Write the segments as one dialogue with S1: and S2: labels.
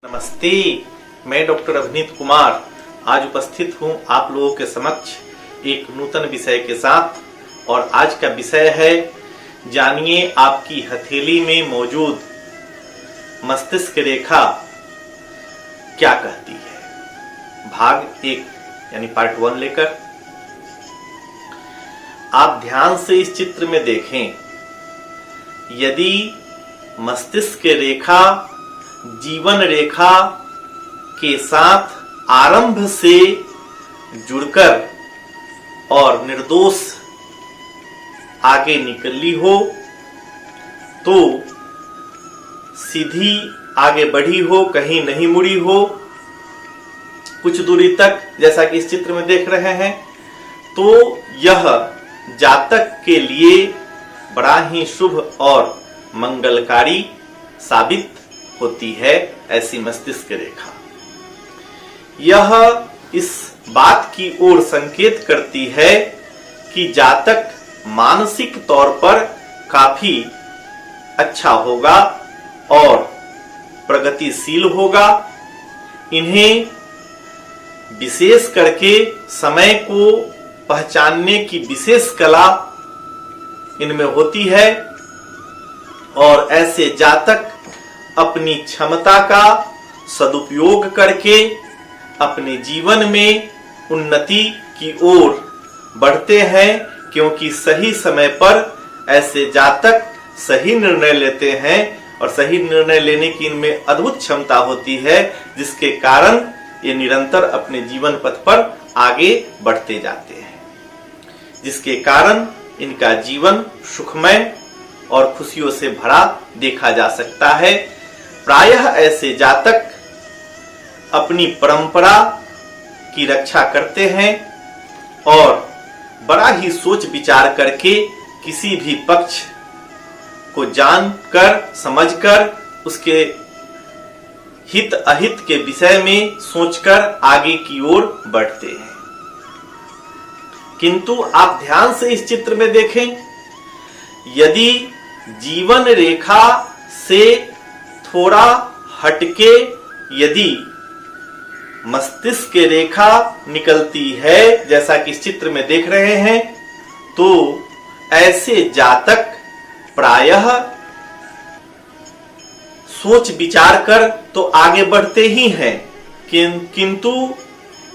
S1: नमस्ते, मैं डॉक्टर अभिनीत कुमार आज उपस्थित हूं आप लोगों के समक्ष एक नूतन विषय के साथ। और आज का विषय है जानिए आपकी हथेली में मौजूद मस्तिष्क रेखा क्या कहती है। भाग 1 यानी पार्ट 1 लेकर आप ध्यान से इस चित्र में देखें। यदि मस्तिष्क रेखा जीवन रेखा के साथ आरंभ से जुड़कर और निर्दोष आगे निकली हो तो सीधी आगे बढ़ी हो, कहीं नहीं मुड़ी हो कुछ दूरी तक, जैसा कि इस चित्र में देख रहे हैं, तो यह जातक के लिए बड़ा ही शुभ और मंगलकारी साबित होती है। ऐसी मस्तिष्क रेखा यह इस बात की ओर संकेत करती है कि जातक मानसिक तौर पर काफी अच्छा होगा और प्रगतिशील होगा। इन्हें विशेष करके समय को पहचानने की विशेष कला इनमें होती है और ऐसे जातक अपनी क्षमता का सदुपयोग करके अपने जीवन में उन्नति की ओर बढ़ते हैं, क्योंकि सही समय पर ऐसे जातक सही निर्णय लेते हैं और सही निर्णय लेने की इनमें अद्भुत क्षमता होती है, जिसके कारण ये निरंतर अपने जीवन पथ पर आगे बढ़ते जाते हैं, जिसके कारण इनका जीवन सुखमय और खुशियों से भरा देखा जा सकता है। प्रायः ऐसे जातक अपनी परंपरा की रक्षा करते हैं और बड़ा ही सोच विचार करके किसी भी पक्ष को जानकर समझकर उसके हित अहित के विषय में सोचकर आगे की ओर बढ़ते हैं। किंतु आप ध्यान से इस चित्र में देखें, यदि जीवन रेखा से थोड़ा हटके यदि मस्तिष्क रेखा निकलती है, जैसा कि इस चित्र में देख रहे हैं, तो ऐसे जातक प्रायः सोच विचार कर तो आगे बढ़ते ही हैं, किंतु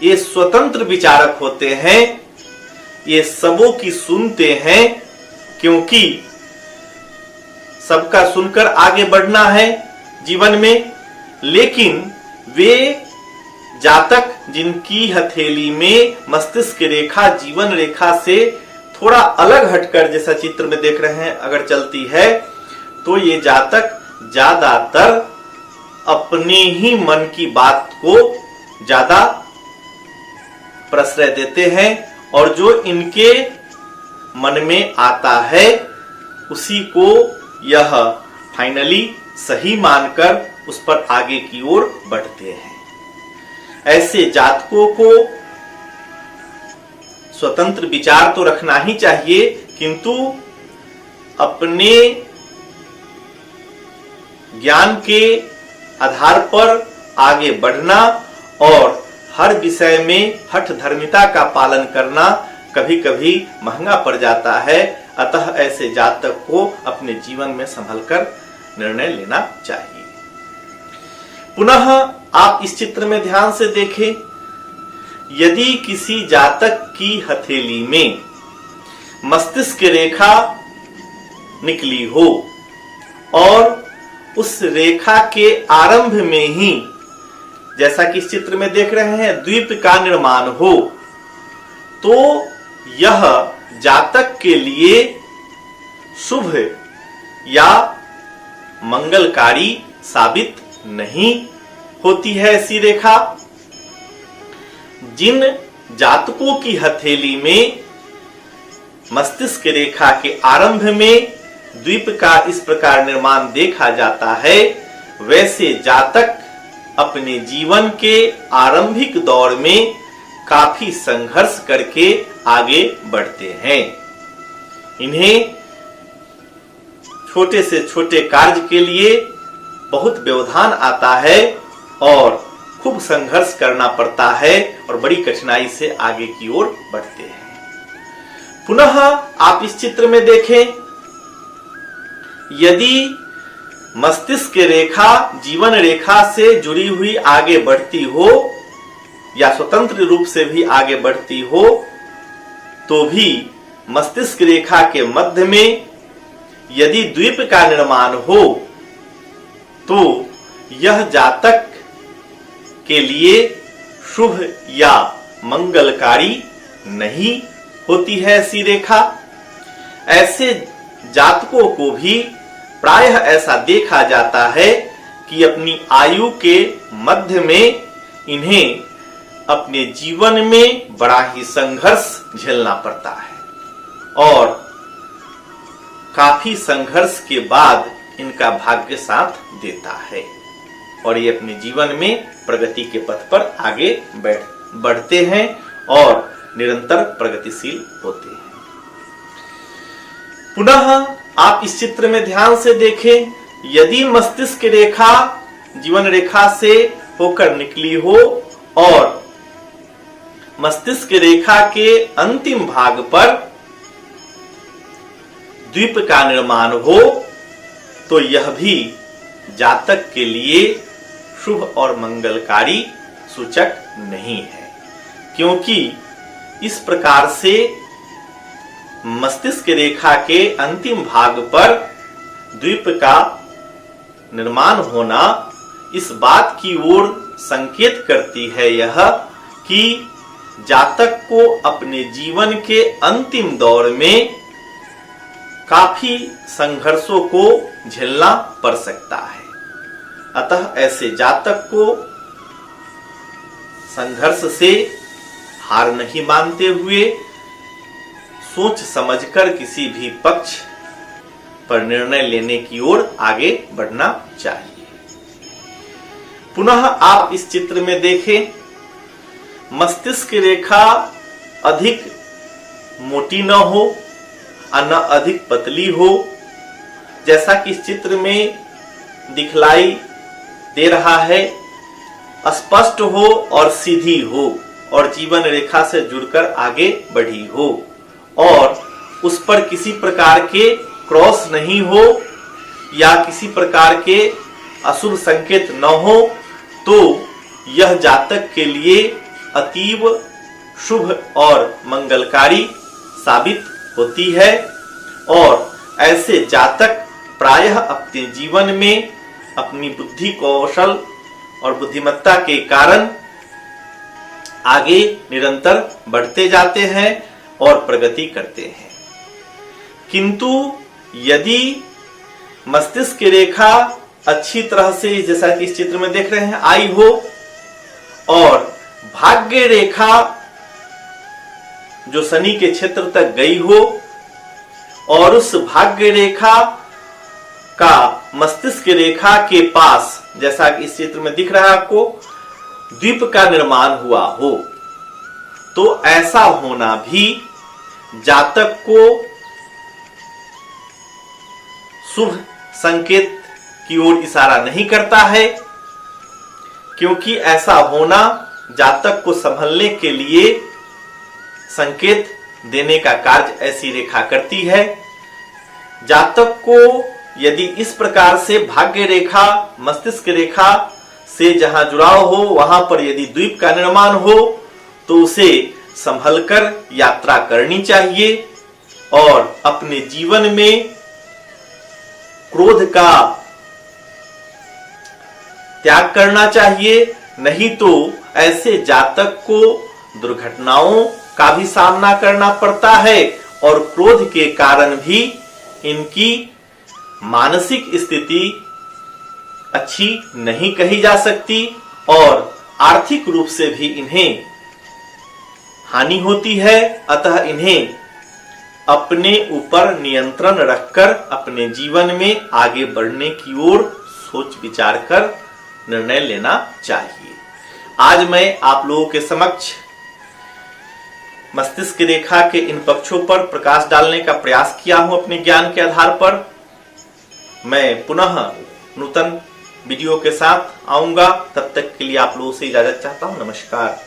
S1: ये स्वतंत्र विचारक होते हैं, ये सबों की सुनते हैं, क्योंकि सबका सुनकर आगे बढ़ना है जीवन में। लेकिन वे जातक जिनकी हथेली में मस्तिष्क रेखा जीवन रेखा से थोड़ा अलग हटकर, जैसा चित्र में देख रहे हैं, अगर चलती है, तो ये जातक ज्यादातर अपने ही मन की बात को ज्यादा प्रश्रय देते हैं और जो इनके मन में आता है उसी को यह फाइनली सही मानकर उस पर आगे की ओर बढ़ते हैं। ऐसे जातकों को स्वतंत्र विचार तो रखना ही चाहिए, किंतु अपने ज्ञान के आधार पर आगे बढ़ना और हर विषय में हठ धर्मिता का पालन करना कभी कभी महंगा पड़ जाता है। अतः ऐसे जातक को अपने जीवन में संभलकर निर्णय लेना चाहिए। पुनः आप इस चित्र में ध्यान से देखें, यदि किसी जातक की हथेली में मस्तिष्क रेखा निकली हो और उस रेखा के आरंभ में ही, जैसा कि इस चित्र में देख रहे हैं, द्वीप का निर्माण हो, तो यह जातक के लिए शुभ या मंगलकारी साबित नहीं होती है। ऐसी रेखा जिन जातकों की हथेली में मस्तिष्क रेखा के आरंभ में द्वीप का इस प्रकार निर्माण देखा जाता है, वैसे जातक अपने जीवन के आरंभिक दौर में काफी संघर्ष करके आगे बढ़ते हैं। इन्हें छोटे से छोटे कार्य के लिए बहुत व्यवधान आता है और खूब संघर्ष करना पड़ता है और बड़ी कठिनाई से आगे की ओर बढ़ते हैं। पुनः आप इस चित्र में देखें, यदि मस्तिष्क रेखा जीवन रेखा से जुड़ी हुई आगे बढ़ती हो या स्वतंत्र रूप से भी आगे बढ़ती हो, तो भी मस्तिष्क रेखा के मध्य में यदि द्वीप का निर्माण हो तो यह जातक के लिए शुभ या मंगलकारी नहीं होती है ऐसी रेखा। ऐसे जातकों को भी प्रायः ऐसा देखा जाता है कि अपनी आयु के मध्य में इन्हें अपने जीवन में बड़ा ही संघर्ष झेलना पड़ता है और काफी संघर्ष के बाद इनका भाग्य साथ देता है और ये अपने जीवन में प्रगति के पथ पर आगे बढ़ते हैं और निरंतर प्रगतिशील होते हैं। पुनः आप इस चित्र में ध्यान से देखें, यदि मस्तिष्क रेखा जीवन रेखा से होकर निकली हो और मस्तिष्क रेखा के अंतिम भाग पर द्वीप का निर्माण हो तो यह भी जातक के लिए शुभ और मंगलकारी सूचक नहीं है, क्योंकि इस प्रकार से मस्तिष्क रेखा के अंतिम भाग पर द्वीप का निर्माण होना इस बात की ओर संकेत करती है यह कि जातक को अपने जीवन के अंतिम दौर में काफी संघर्षों को झेलना पड़ सकता है। अतः ऐसे जातक को संघर्ष से हार नहीं मानते हुए सोच समझकर किसी भी पक्ष पर निर्णय लेने की ओर आगे बढ़ना चाहिए। पुनः आप इस चित्र में देखें, मस्तिष्क रेखा अधिक मोटी न हो और न अधिक पतली हो, जैसा कि इस चित्र में दिखलाई दे रहा है, स्पष्ट हो और सीधी हो और जीवन रेखा से जुड़कर आगे बढ़ी हो और उस पर किसी प्रकार के क्रॉस नहीं हो या किसी प्रकार के अशुभ संकेत न हो, तो यह जातक के लिए अतीव शुभ और मंगलकारी साबित होती है और ऐसे जातक प्रायः अपने जीवन में अपनी बुद्धि कौशल और बुद्धिमत्ता के कारण आगे निरंतर बढ़ते जाते हैं और प्रगति करते हैं। किंतु यदि मस्तिष्क रेखा अच्छी तरह से, जैसा कि इस चित्र में देख रहे हैं, आई हो और भाग्य रेखा जो शनि के क्षेत्र तक गई हो और उस भाग्य रेखा का मस्तिष्क रेखा के पास, जैसा कि इस चित्र में दिख रहा है आपको, द्वीप का निर्माण हुआ हो, तो ऐसा होना भी जातक को शुभ संकेत की ओर इशारा नहीं करता है, क्योंकि ऐसा होना जातक को संभलने के लिए संकेत देने का कार्य ऐसी रेखा करती है। जातक को यदि इस प्रकार से भाग्य रेखा मस्तिष्क रेखा से जहां जुड़ाव हो वहां पर यदि द्वीप का निर्माण हो तो उसे संभलकर यात्रा करनी चाहिए और अपने जीवन में क्रोध का त्याग करना चाहिए, नहीं तो ऐसे जातक को दुर्घटनाओं का भी सामना करना पड़ता है और क्रोध के कारण भी इनकी मानसिक स्थिति अच्छी नहीं कही जा सकती और आर्थिक रूप से भी इन्हें हानि होती है। अतः इन्हें अपने ऊपर नियंत्रण रखकर अपने जीवन में आगे बढ़ने की ओर सोच विचार कर निर्णय लेना चाहिए। आज मैं आप लोगों के समक्ष मस्तिष्क रेखा के इन पक्षों पर प्रकाश डालने का प्रयास किया हूं अपने ज्ञान के आधार पर। मैं पुनः नूतन वीडियो के साथ आऊंगा। तब तक के लिए आप लोगों से इजाजत चाहता हूं। नमस्कार।